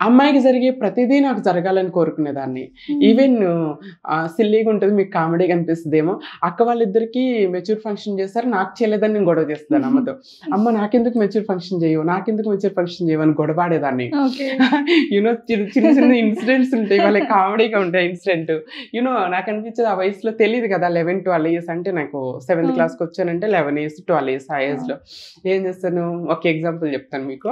అమ్మాయికి జరిగే ప్రతిదీ నాకు జరగాలని కోరుకునేదాన్ని. ఈవెన్ సిల్లీగా ఉంటది. మీకు కామెడీగా అనిపిస్తదేమో. అక్క వాళ్ళిద్దరికీ మెచ్యూర్ ఫంక్షన్ చేశారు. నాకు చేయలేదని నేను గొడవ చేసేదాన్ని అమ్మతో. అమ్మ నాకెందుకు మెచ్యూర్ ఫంక్షన్ చేయవు? నాకెందుకు మెచ్యూర్ ఫంక్షన్ చేయవు? అని గొడవాడేదాన్ని. ఓకే. చిన్న చిన్న ఇన్సిడెంట్స్ ఉంటాయి. వాళ్ళకి కామెడీగా ఉంటాయి ఇన్సిడెంట్. నాకు అనిపించేది ఆ వయసులో తెలీదు కదా! 11, 12 ఇయర్స్ అంటే నాకు 7th క్లాస్‌కి వచ్చానంటే 11 ఇయర్స్, 12 ఇయర్స్ ఆ ఏజ్‌లో. ఏం చేస్తాను? ఒక ఎగ్జాంపుల్ చెప్తాను మీకు.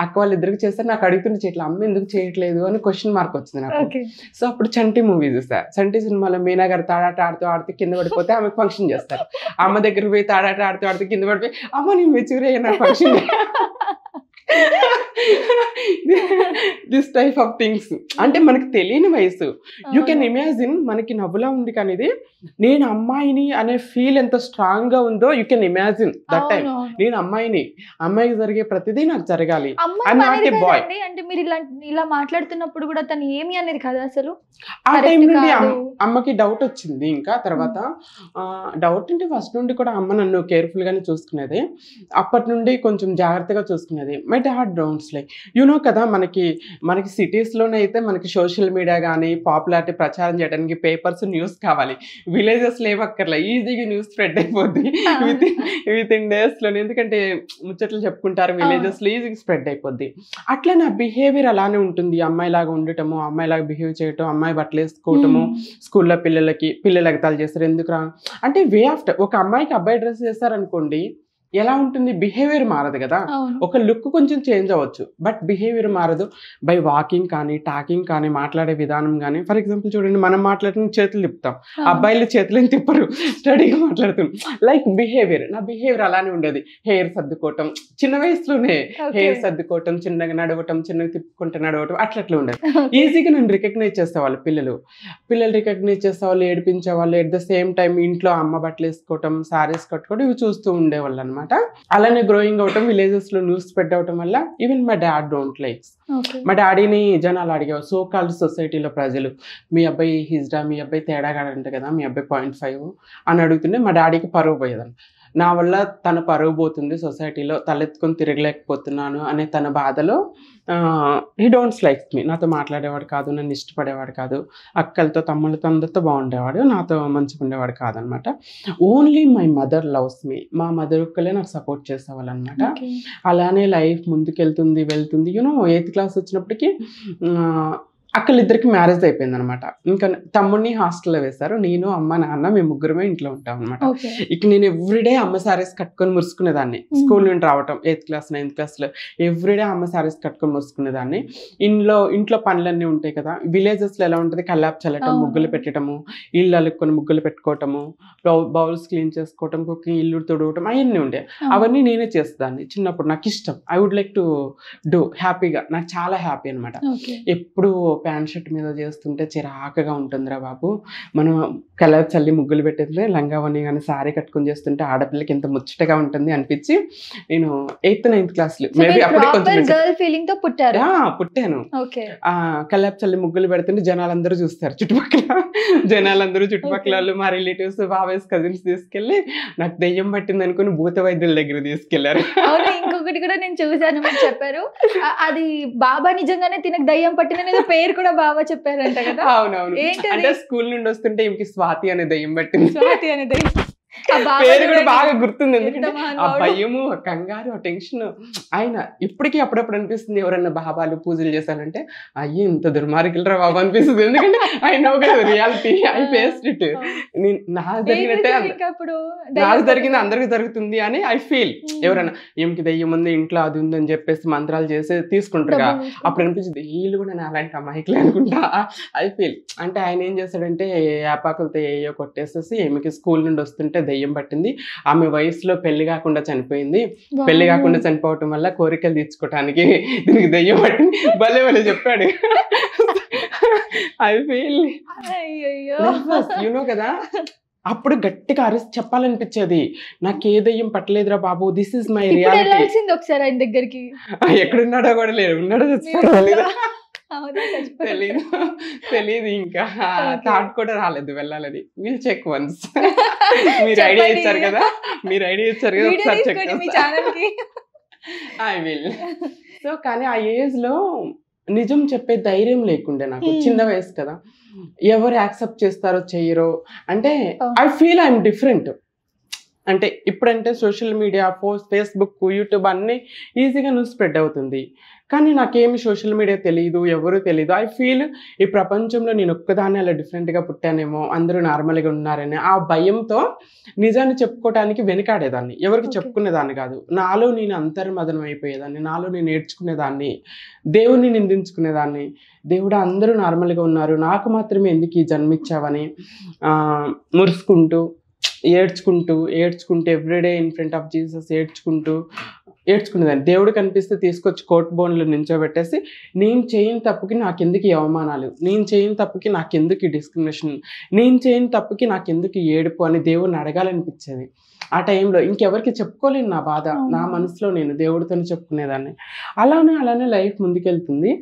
అక్క వాళ్ళిద్దరికి చేశారు. నాకు అడుగుతుంటే చేయట్లేదు. అమ్మ ఎందుకు చేయట్లేదు అని క్వెషన్ మార్క్ వచ్చింది నాకు. ఓకే. సో అప్పుడు చంటి మూవీ చూసా. చంటి సినిమాలో మీనా గారు తాడాట ఆడుతూ కింద పడిపోతే ఆమెకు ఫంక్షన్ చేస్తారు. అమ్మ దగ్గరికి పోయి తాడాట ఆడుతూ కింద పడిపోయి అమ్మ నేను మెచ్యూర్ అయ్యా నాకు function this type of things. అంటే మనకు తెలియని వయసు. You can imagine. మనకి నవ్వులా ఉంది కానీ ఇది నేను అమ్మాయిని అనే ఫీల్ ఎంత స్ట్రాంగ్ గా ఉందో you can imagine that time. నేను అమ్మాయిని, అమ్మాయికి జరిగే ప్రతిదీ నాకు జరగాలి. బాయ్. అంటే మీరు ఇలా మాట్లాడుతున్నప్పుడు కూడా తను ఏమి అనేది కదా అసలు. ఆ టైం నుండి అమ్మకి డౌట్ వచ్చింది. ఇంకా తర్వాత డౌట్ అంటే ఫస్ట్ నుండి కూడా అమ్మ నన్ను కేర్ఫుల్ గానే చూసుకునేది. అప్పటి నుండి కొంచెం జాగ్రత్తగా చూసుకునేది. మై డాడ్ డోంట్స్ లైక్ కదా మనకి సిటీస్ లోనే అయితే మనకి సోషల్ మీడియా కానీ పాపులారిటీ ప్రచారం చేయడానికి పేపర్స్, న్యూస్ కావాలి. విలేజెస్ లో ఏమక్కర్లే, ఈజీగా న్యూస్ స్ప్రెడ్ అయిపోద్ది విత్ ఇన్ డేస్ లోనే. ఎందుకంటే ముచ్చట్లు చెప్పుకుంటారు విలేజెస్ లో, ఈజీగా స్ప్రెడ్ అయిపోద్ది. అట్లా నా బిహేవియర్ అలానే ఉంటుంది. అమ్మాయిలాగా ఉండటము, అమ్మాయిలాగా బిహేవ్ చేయటం, అమ్మాయి బట్టలు వేసుకోవటము, స్కూల్లో పిల్లలు ఎగతాలు చేస్తారు ఎందుకు రా అంటే వే ఆఫ్టర్. ఒక అమ్మాయికి అబ్బాయి డ్రెస్ చేస్తారనుకోండి ఎలా ఉంటుంది? బిహేవియర్ మారదు కదా. ఒక లుక్ కొంచెం చేంజ్ అవ్వచ్చు బట్ బిహేవియర్ మారదు. బై వాకింగ్ కానీ, టాకింగ్ కానీ, మాట్లాడే విధానం కానీ. ఫర్ ఎగ్జాంపుల్ చూడండి, మనం మాట్లాడిన చేతులు తిప్పుతాం, అబ్బాయిలు చేతులు ఏం తిప్పరు, స్టడీగా మాట్లాడుతాం. లైక్ బిహేవియర్, నా బిహేవియర్ అలానే ఉండేది. హెయిర్ సర్దుకోవటం, చిన్న వయసులోనే హెయిర్ సర్దుకోవటం, చిన్నగా నడవటం, చిన్నగా తిప్పుకుంటూ నడవటం, అట్లా ఉండేది. ఈజీగా నన్ను రికగ్నైజ్ చేసేవాళ్ళు పిల్లలు రికగ్నైజ్ చేసేవాళ్ళు, ఏడిపించేవాళ్ళు. ఎట్ ద సేమ్ టైం ఇంట్లో అమ్మ బట్టలు వేసుకోవటం, శారీస్ కట్టుకోవడం, ఇవి చూస్తూ ఉండేవాళ్ళు అనమాట. అలానే గ్రోయింగ్ అవటం, విలేజెస్ లో న్యూస్ స్ప్రెడ్ అవటం వల్ల even my dad don't likes. మా డాడీని జనాలు అడిగేవారు, సో కాల్డ్ సొసైటీలో ప్రజలు, మీ అబ్బాయి హిజ్డా, మీ అబ్బాయి తేడాగాడంట కదా, మీ అబ్బాయి 0.5 అని అడుగుతుంటే మా డాడీకి పరువు పోయేదని. నా వల్ల తన పరువు పోతుంది సొసైటీలో, తలెత్తుకొని తిరగలేకపోతున్నాను అనే తన బాధలో హీ డోంట్స్ లైక్ మీ. నాతో మాట్లాడేవాడు కాదు, నన్ను ఇష్టపడేవాడు కాదు. అక్కలతో తమ్ముళ్ళతో అందరితో బాగుండేవాడు, నాతో మంచిగా ఉండేవాడు కాదనమాట. Only my mother loves me. మా మదర్ ఒక్కలే నాకు సపోర్ట్ చేసేవాళ్ళు అనమాట. అలానే లైఫ్ ముందుకెళ్తుంది, వెళ్తుంది. 8th క్లాస్ వచ్చినప్పటికీ అక్కలిద్దరికి మ్యారేజ్ అయిపోయింది అనమాట. ఇంకా తమ్ముడిని హాస్టల్లో వేశారు. నేను, అమ్మ, నాన్న మేము ముగ్గురమే ఇంట్లో ఉంటాం అనమాట. ఇక నేను ఎవ్రీడే అమ్మ సారీస్ కట్టుకొని మురుసుకునేదాన్ని. స్కూల్ నుండి రావటం 8th క్లాస్ 9th క్లాస్లో ఎవ్రీడే అమ్మ సారీస్ కట్టుకొని మురుసుకునేదాన్ని. ఇంట్లో పనులన్నీ ఉంటాయి కదా. విలేజెస్లో ఎలా ఉంటుంది, కల్లాపు చల్లటం, ముగ్గులు పెట్టడము, ఇల్లు అలుక్కొని ముగ్గులు పెట్టుకోవటము, బౌల్స్ క్లీన్ చేసుకోవటం, కుకింగ్, ఇల్లు తుడవటం, అవన్నీ ఉండే. అవన్నీ నేనే చేసేదాన్ని చిన్నప్పుడు. నాకు ఇష్టం. I would like to do హ్యాపీగా. నాకు చాలా హ్యాపీ అనమాట. ఎప్పుడు ప్యాంట్ షర్ట్ మీద చేస్తుంటే చిరాకగా ఉంటుందిరా బాబు, మనం కలర్ చల్లి ముగ్గులు పెట్టేది లంగావని కానీ సారీ కట్టుకుని చేస్తుంటే ఆడపిల్లకి ఎంత ముచ్చటగా ఉంటుంది అనిపించి నేను 8th 9th క్లాస్లో మేబీ అప్పుడే కొంచెం పుట్టాను. కల్లాపు చల్లి ముగ్గులు పెడుతుంటే జనాలందరూ చూస్తారు, చుట్టుపక్కల వాళ్ళు, మా రిలేటివ్స్, బాబాయ్స్, కజిన్స్ తీసుకెళ్ళి నాకు దెయ్యం పట్టింది అనుకుని భూత వైద్యుల దగ్గర తీసుకెళ్లారు. ఇంకొకటి కూడా నేను చూసాను, మీరు చెప్పారు అది బాబా నిజంగానే తినకు దయ్యం పట్టిందనేది పేరు కూడా బాబా చెప్పారంట కదా. అవునవును. అంటే స్కూల్ నుండి వస్తుంటే ఈమెకి స్వాతి అనే దయ్యం పట్టింది. స్వాతి అనే దయ్యం పేరు కూడా బాగా గుర్తుంది. ఎందుకంటే ఆ భయము, ఆ కంగారు, ఆ టెన్షన్. ఆయన ఇప్పటికీ అప్పుడప్పుడు అనిపిస్తుంది, ఎవరన్నా బాబాలు పూజలు చేశానంటే అయ్యే ఇంత దుర్మార్గులరా బాబా అనిపిస్తుంది. ఎందుకంటే ఐ నో కదా రియాలిటీ, ఐ ఫేస్డ్ ఇట్. నాకు జరిగినట్టే, నాకు జరిగింది అందరికి జరుగుతుంది అని ఐ ఫీల్. ఎవరన్నా ఏమికి దయ్యం ఉంది ఇంట్లో, అది ఉందని చెప్పేసి మంత్రాలు చేసి తీసుకుంటారుగా, అప్పుడు అనిపించింది వీళ్ళు కూడా నేను అలాంటి అమాయకులే అనుకుంటా. I feel. అంటే ఆయన ఏం చేశాడంటే యాపాకులతో ఏయో కొట్టేసేసి ఈమెకి స్కూల్ నుండి వస్తుంటే దెయ్యం పట్టింది, ఆమె వయసులో పెళ్లి కాకుండా చనిపోయింది, పెళ్లి కాకుండా చనిపోవటం వల్ల కోరికలు తీర్చుకోవటానికి దీనికి దెయ్యం పట్టింది. భలే చెప్పాడు. ఐ ఫీల్ కదా. అప్పుడు గట్టిగా అరిసి చెప్పాలనిపించేది, నాకు ఏ దయ్యం పట్టలేదురా బాబు, దిస్ ఇస్ మై రియాలిటీ. ఒకసారి ఆయన దగ్గరికి ఎక్కడున్నాడో కూడా లేదు, ఉన్నాడో తెలీదు. ఇంకా థాట్ కూడా రాలేదు వెళ్ళాలని. Will check once. మీరు ఐడియా ఇచ్చారు కదా, ఒకసారి చెక్ చేస్తా. I will. సో కానీ ఆ ఏజ్ లో నిజం చెప్పే ధైర్యం లేకుండే నాకు. చిన్న వయసు కదా, ఎవరు యాక్సెప్ట్ చేస్తారో చెయ్యరో అంటే ఐ ఫీల్ ఐఎమ్ డిఫరెంట్. అంటే ఇప్పుడంటే సోషల్ మీడియా, ఫేస్బుక్, యూట్యూబ్ అన్నీ ఈజీగా న్యూస్ స్ప్రెడ్ అవుతుంది. కానీ నాకేమి సోషల్ మీడియా తెలియదు, ఎవరు తెలియదు. ఐ ఫీల్ ఈ ప్రపంచంలో నేను ఒక్కదాన్ని అలా డిఫరెంట్గా పుట్టానేమో, అందరూ నార్మల్గా ఉన్నారని ఆ భయంతో నిజాన్ని చెప్పుకోవడానికి వెనకాడేదాన్ని, ఎవరికి చెప్పుకునేదాన్ని కాదు. నాలో నేను అంతర్మదనం అయిపోయేదాన్ని, నాలో నేను నేర్చుకునేదాన్ని, దేవుణ్ణి నిందించుకునేదాన్ని. దేవుడు అందరూ నార్మల్గా ఉన్నారు, నాకు మాత్రమే ఎందుకు ఈ జన్మిచ్చావని మురుసుకుంటూ ఏడ్చుకుంటూ every day in front of Jesus ఏడ్చుకునేదాన్ని. దేవుడు కనిపిస్తే తీసుకొచ్చి కోర్టు బోన్లో నించోబెట్టేసి, నేను చేయని తప్పుకి నాకెందుకు ఈ అవమానాలు, నేను చేయని తప్పుకి నాకెందుకు ఈ డిస్క్రిమినేషన్, నేను చేయని తప్పుకి నాకెందుకు ఈ ఏడుపు అని దేవుడిని అడగాలనిపించేది. ఆ టైంలో ఇంకెవరికి చెప్పుకోలేను నా బాధ, నా మనసులో నేను దేవుడితోనే చెప్పుకునేదాన్ని. అలానే లైఫ్ ముందుకెళ్తుంది.